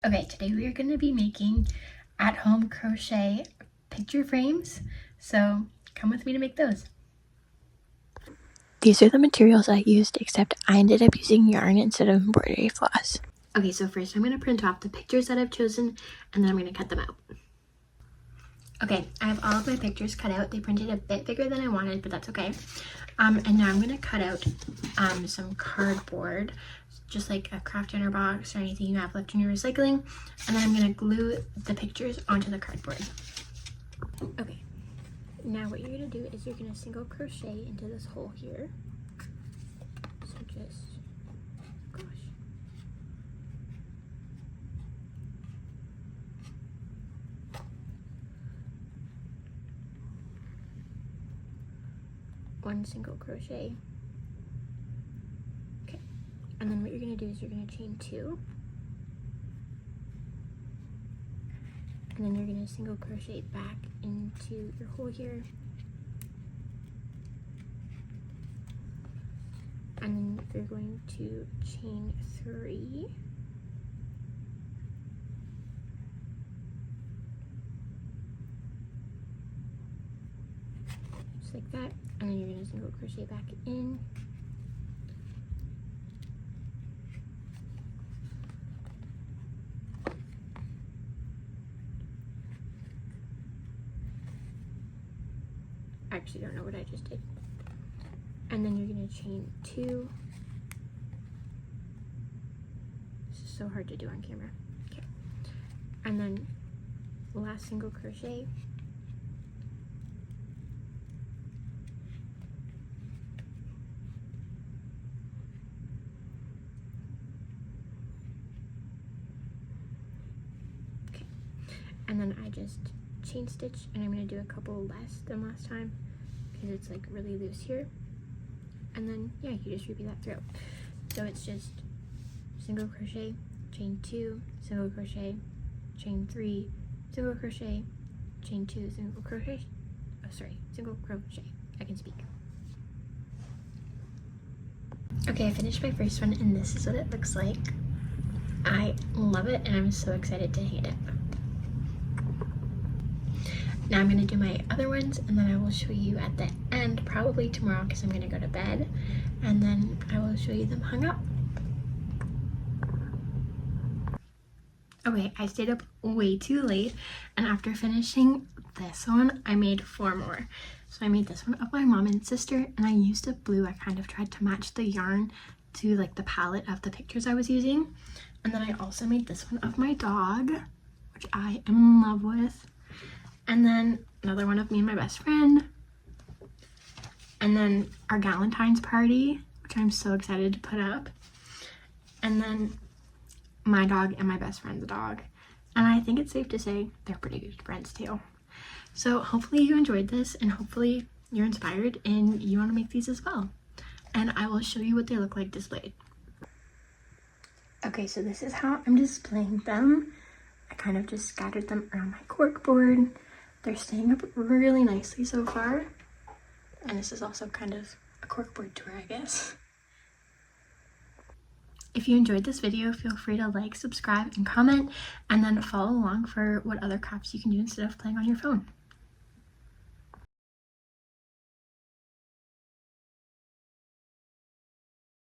Okay, today we are going to be making at-home crochet picture frames, so come with me to make those. These are the materials I used, except I ended up using yarn instead of embroidery floss. Okay, so first I'm going to print off the pictures that I've chosen, and then I'm going to cut them out. Okay, I have all of my pictures cut out. They printed a bit bigger than I wanted, but that's okay. And now I'm going to cut out some cardboard, just like a craft dinner box or anything you have left in your recycling, and then I'm going to glue the pictures onto the cardboard. Okay, now what you're going to do is you're going to single crochet into this hole here. So just, gosh. One single crochet. Okay, and then what you're going to do is you're going to chain 2, and then you're going to single crochet back into your hole here, and then you're going to chain 3, just like that, and then you're going to single crochet back in, I actually don't know what I just did, and then you're going to chain 2. This is so hard to do on camera. Okay, and then last single crochet, and then I just chain stitch, and I'm going to do a couple less than last time because it's like really loose here, and then yeah, you just repeat that through. So it's just single crochet, chain 2, single crochet, chain 3, single crochet, chain 2, single crochet, single crochet. I can speak. Okay, I finished my first one, and this is what it looks like. I love it, and I'm so excited to hang it up. Now I'm going to do my other ones, and then I will show you at the end, probably tomorrow because I'm going to go to bed, and then I will show you them hung up. Okay, I stayed up way too late, and after finishing this one, I made 4 more. So I made this one of my mom and sister, and I used a blue. I kind of tried to match the yarn to like the palette of the pictures I was using. And then I also made this one of my dog, which I am in love with. And then another one of me and my best friend. And then our Galentine's party, which I'm so excited to put up. And then my dog and my best friend's dog. And I think it's safe to say they're pretty good friends too. So hopefully you enjoyed this, and hopefully you're inspired and you want to make these as well. And I will show you what they look like displayed. Okay, so this is how I'm displaying them. I kind of just scattered them around my corkboard. They're staying up really nicely so far. And this is also kind of a corkboard tour, I guess. If you enjoyed this video, feel free to like, subscribe, and comment, and then follow along for what other crafts you can do instead of playing on your phone.